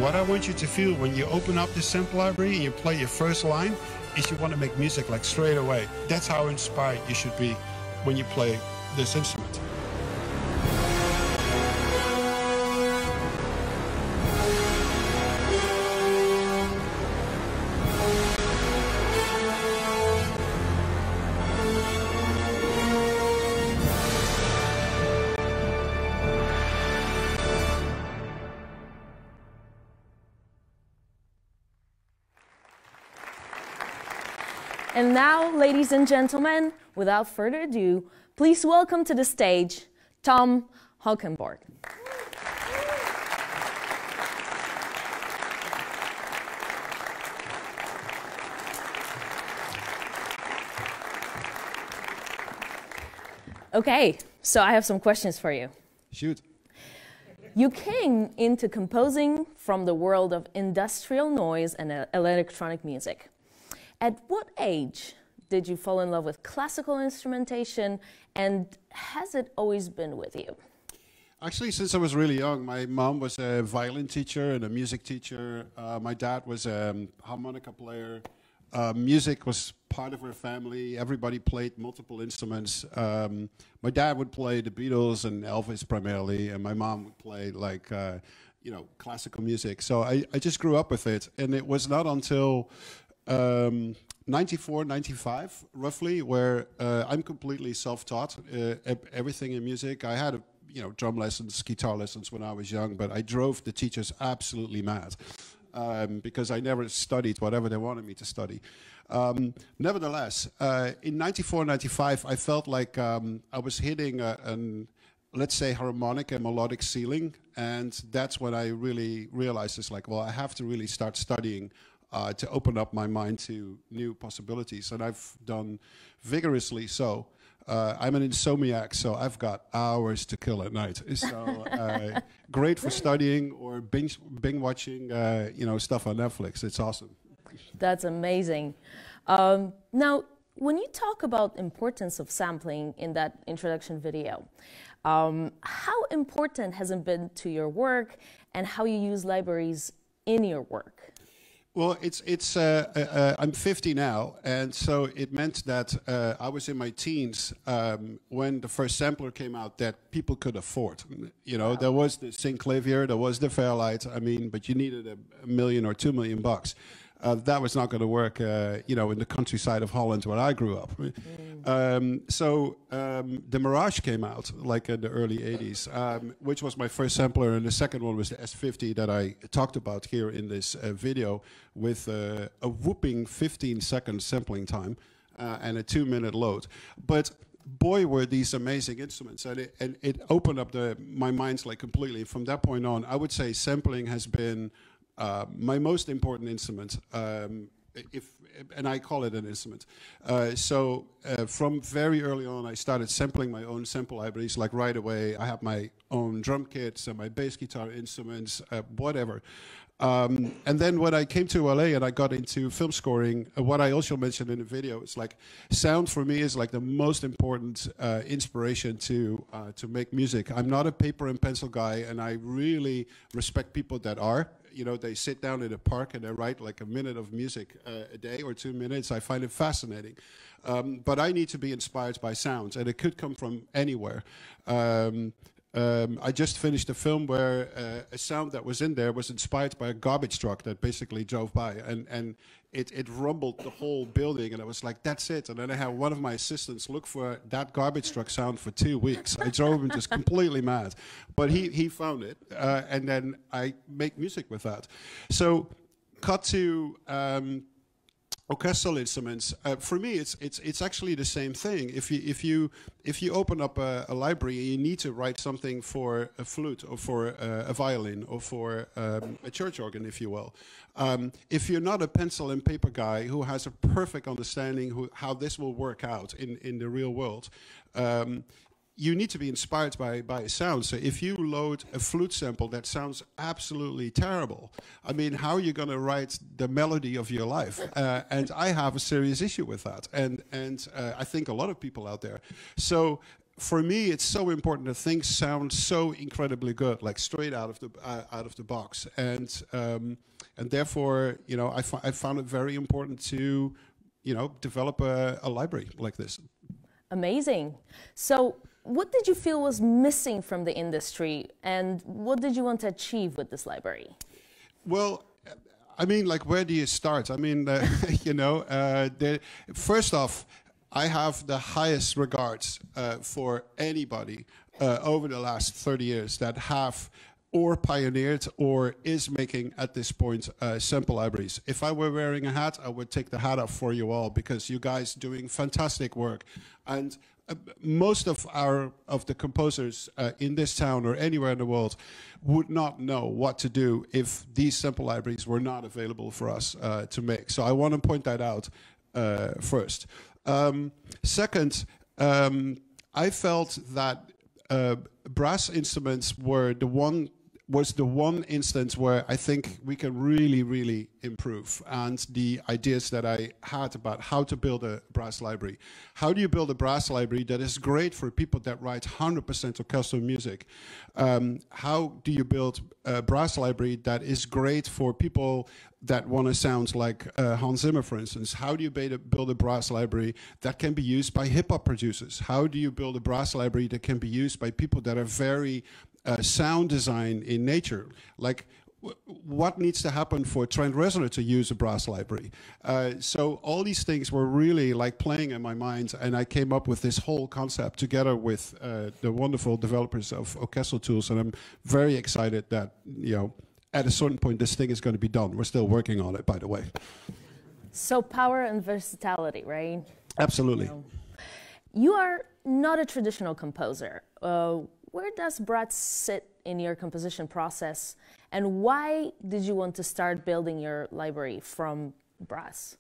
What I want you to feel when you open up the sample library and you play your first line is you want to make music like straight away. That's how inspired you should be when you play this instrument. And now, ladies and gentlemen, without further ado, please welcome to the stage Tom Holkenborg. Okay, so I have some questions for you. Shoot. You came into composing from the world of industrial noise and electronic music. At what age did you fall in love with classical instrumentation, and has it always been with you? Actually, since I was really young, my mom was a violin teacher and a music teacher. My dad was a harmonica player. Music was part of our family. Everybody played multiple instruments. My dad would play the Beatles and Elvis primarily, and my mom would play like, classical music. So I just grew up with it, and it was not until 94, 95, roughly, where I'm completely self-taught. Everything in music. I had, drum lessons, guitar lessons when I was young, but I drove the teachers absolutely mad because I never studied whatever they wanted me to study. Nevertheless, in 94, 95, I felt like I was hitting let's say, harmonic and melodic ceiling, and that's when I really realized it's like, well, I have to really start studying to open up my mind to new possibilities, and I've done vigorously so. I'm an insomniac, so I've got hours to kill at night. So great for studying or binge watching, stuff on Netflix. It's awesome. That's amazing. Now, when you talk about importance of sampling in that introduction video, how important has it been to your work, and how you use libraries in your work? Well, I'm 50 now, and so it meant that I was in my teens when the first sampler came out that people could afford. Wow. There was the Synclavier, there was the Fairlight, but you needed $1 million or $2 million bucks. That was not going to work, in the countryside of Holland where I grew up. So the Mirage came out, like in the early 80s, which was my first sampler, and the second one was the S50 that I talked about here in this video, with a whooping 15-second sampling time and a 2-minute load. But boy, were these amazing instruments, and it opened up my mind like completely. From that point on, I would say sampling has been my most important instrument, and I call it an instrument. So from very early on, I started sampling my own sample libraries, like right away. I have my own drum kits and my bass guitar instruments, whatever. And then when I came to LA and I got into film scoring, what I also mentioned in the video, it's like sound for me is like the most important inspiration to make music. I'm not a paper and pencil guy, and I really respect people that are. They sit down in a park and they write like a minute of music a day or 2 minutes. I find it fascinating. But I need to be inspired by sounds, and it could come from anywhere. I just finished a film where a sound that was in there was inspired by a garbage truck that basically drove by, and it rumbled the whole building, and I was like, that's it. And then I had one of my assistants look for that garbage truck sound for 2 weeks. I drove him just completely mad, but he found it, and then I make music with that. So cut to orchestral instruments. For me, it's actually the same thing. If you open up a library and you need to write something for a flute or for a violin or for a church organ, if you will, if you're not a pencil and paper guy who has a perfect understanding how this will work out in the real world, you need to be inspired by a sound. So if you load a flute sample that sounds absolutely terrible, how are you going to write the melody of your life? And I have a serious issue with that, and I think a lot of people out there. So for me, it's so important that things sound so incredibly good, like straight out of the box, and therefore, you know, I found it very important to, you know, develop a library like this. Amazing. So, what did you feel was missing from the industry, and what did you want to achieve with this library? Well, I mean, like, where do you start? I mean, you know, first off, I have the highest regards for anybody over the last 30 years that have or pioneered or is making at this point sample libraries. If I were wearing a hat, I would take the hat off for you all, because you guys doing fantastic work. And most of the composers in this town or anywhere in the world would not know what to do if these sample libraries were not available for us to make. So I want to point that out first. Second, I felt that brass instruments was the one instance where I think we can really, really improve. And the ideas that I had about how to build a brass library. How do you build a brass library that is great for people that write 100% orchestral music? How do you build a brass library that is great for people that want to sound like Hans Zimmer, for instance? How do you build a brass library that can be used by hip-hop producers? How do you build a brass library that can be used by people that are very sound design in nature? Like, what needs to happen for Trent Reznor to use a brass library? So all these things were really like playing in my mind, and I came up with this whole concept together with the wonderful developers of Orchestral tools, and I'm very excited that, you know, at a certain point this thing is going to be done. We're still working on it, by the way. So power and versatility, right? Absolutely. You are not a traditional composer. Where does brass sit in your composition process, and why did you want to start building your library from brass?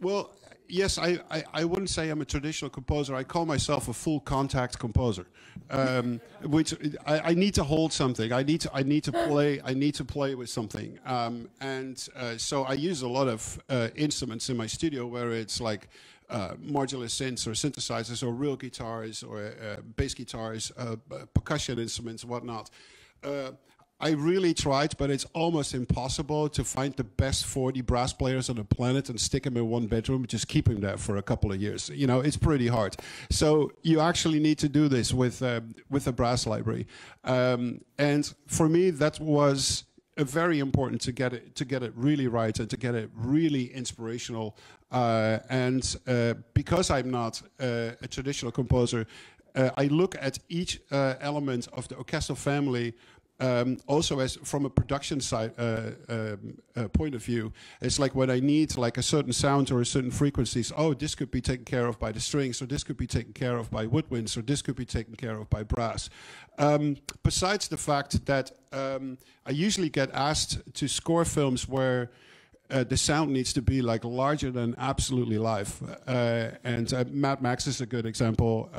Well, yes, I wouldn't say I'm a traditional composer. I call myself a full contact composer, which I need to hold something. I need to play with something, so I use a lot of instruments in my studio, where it's like modular synths or synthesizers or real guitars or bass guitars, percussion instruments, whatnot. I really tried, but it's almost impossible to find the best 40 brass players on the planet and stick them in one bedroom, just keep them there for a couple of years. You know, it's pretty hard. So you actually need to do this with a brass library. And for me, that was very important to get it really right and to get it really inspirational. Because I'm not a traditional composer, I look at each element of the orchestral family also as from a production side point of view. It's like when I need like a certain sound or a certain frequencies, oh, this could be taken care of by the strings, or this could be taken care of by woodwinds, or this could be taken care of by brass. Besides the fact that I usually get asked to score films where the sound needs to be like larger than absolutely life, and Mad Max is a good example,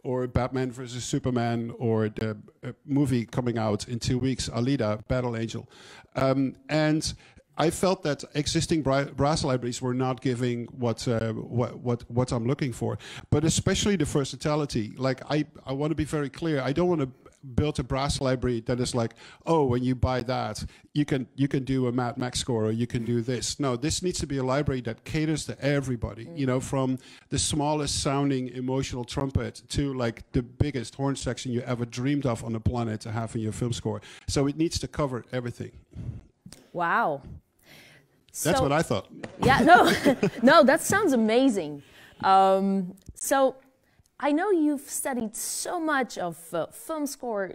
or Batman versus Superman, or the movie coming out in 2 weeks, Alita, Battle Angel, and I felt that existing brass libraries were not giving what I'm looking for, but especially the versatility. Like I want to be very clear. I don't want to build a brass library that is like, oh, when you buy that, you can do a Mad Max score, or you can do this. No, this needs to be a library that caters to everybody. You know, from the smallest sounding emotional trumpet to like the biggest horn section you ever dreamed of on the planet to have in your film score. So it needs to cover everything. Wow. That's what I thought. Yeah, no, no, that sounds amazing. So I know you've studied so much of film score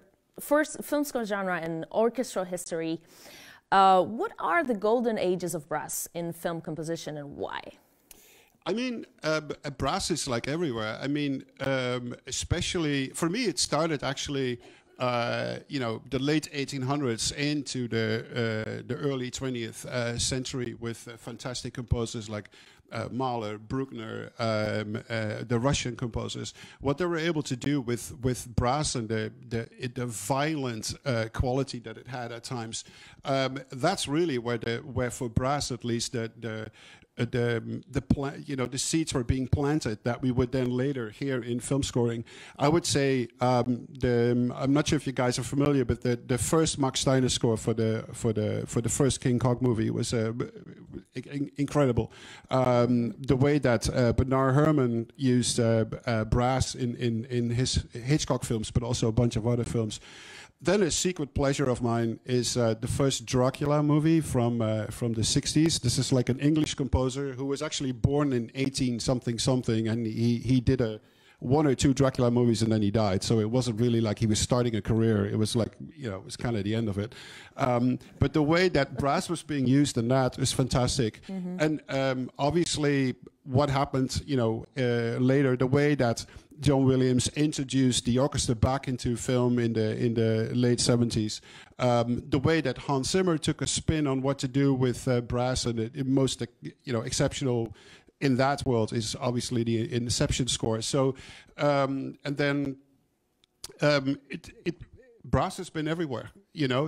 genre and orchestral history. What are the golden ages of brass in film composition, and why? I mean, brass is like everywhere. I mean, especially for me, it started actually, you know, the late 1800s into the early 20th century with fantastic composers like Mahler, Bruckner, the Russian composers. What they were able to do with brass and the violent quality that it had at times, that's really where for brass at least the seeds were being planted that we would then later hear in film scoring. I would say I'm not sure if you guys are familiar, but the first Max Steiner score for the first King Kong movie was incredible. The way that Bernard Herrmann used brass in his Hitchcock films, but also a bunch of other films. Then a secret pleasure of mine is the first Dracula movie from the 60s. This is like an English composer who was actually born in 18-something, and he did one or two Dracula movies and then he died. So it wasn't really like he was starting a career. It was like, it was kind of the end of it. But the way that brass was being used in that is fantastic. Mm-hmm. And obviously what happened, later, the way that John Williams introduced the orchestra back into film in the late 70s. The way that Hans Zimmer took a spin on what to do with brass, and the most exceptional in that world is obviously the Inception score. So and then brass has been everywhere,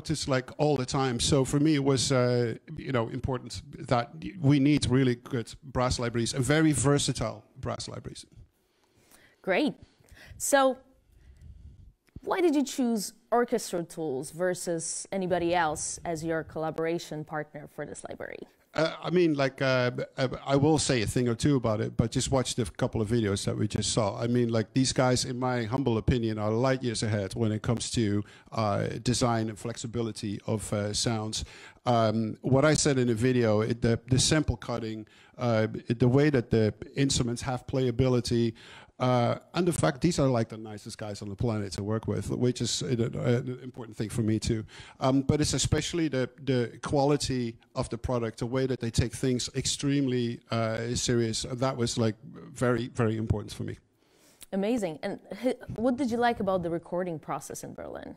just like all the time. So for me, it was important that we need really good brass libraries and very versatile brass libraries. Great. So why did you choose Orchestral Tools versus anybody else as your collaboration partner for this library? I will say a thing or two about it, but just watch the couple of videos that we just saw. These guys, in my humble opinion, are light years ahead when it comes to design and flexibility of sounds. What I said in the video, the sample cutting, the way that the instruments have playability, and the fact these are like the nicest guys on the planet to work with, which is an important thing for me too. But it's especially the quality of the product, the way that they take things extremely serious. That was like very, very important for me. Amazing. And what did you like about the recording process in Berlin?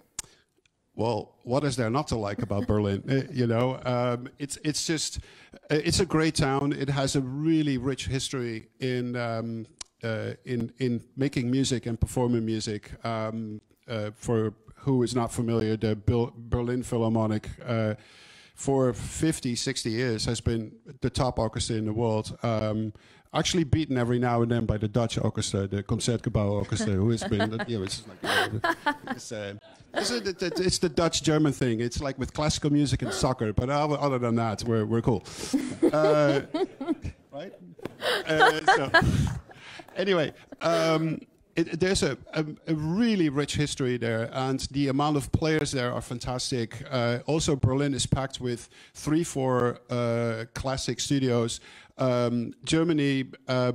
Well, what is there not to like about Berlin? It's a great town. It has a really rich history in making music and performing music. For who is not familiar, the Berlin Philharmonic for 50, 60 years has been the top orchestra in the world. Actually beaten every now and then by the Dutch orchestra, the Concertgebouw Orchestra, who has been, it's the Dutch-German thing. It's like with classical music and soccer, but other than that, we're cool. Right? Anyway, there's a really rich history there, and the amount of players there are fantastic. Also, Berlin is packed with 3-4 classic studios. Germany,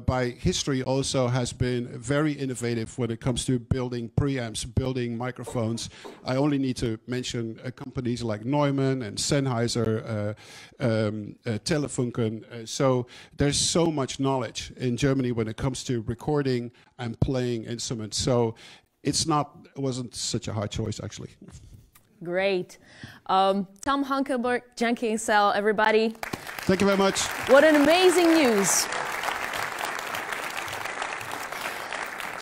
by history, also has been very innovative when it comes to building preamps, building microphones. I only need to mention companies like Neumann and Sennheiser, Telefunken. So there's so much knowledge in Germany when it comes to recording and playing instruments. So it wasn't such a hard choice, actually. Great. Tom Holkenborg, Junkie XL, everybody. Thank you very much. What an amazing news.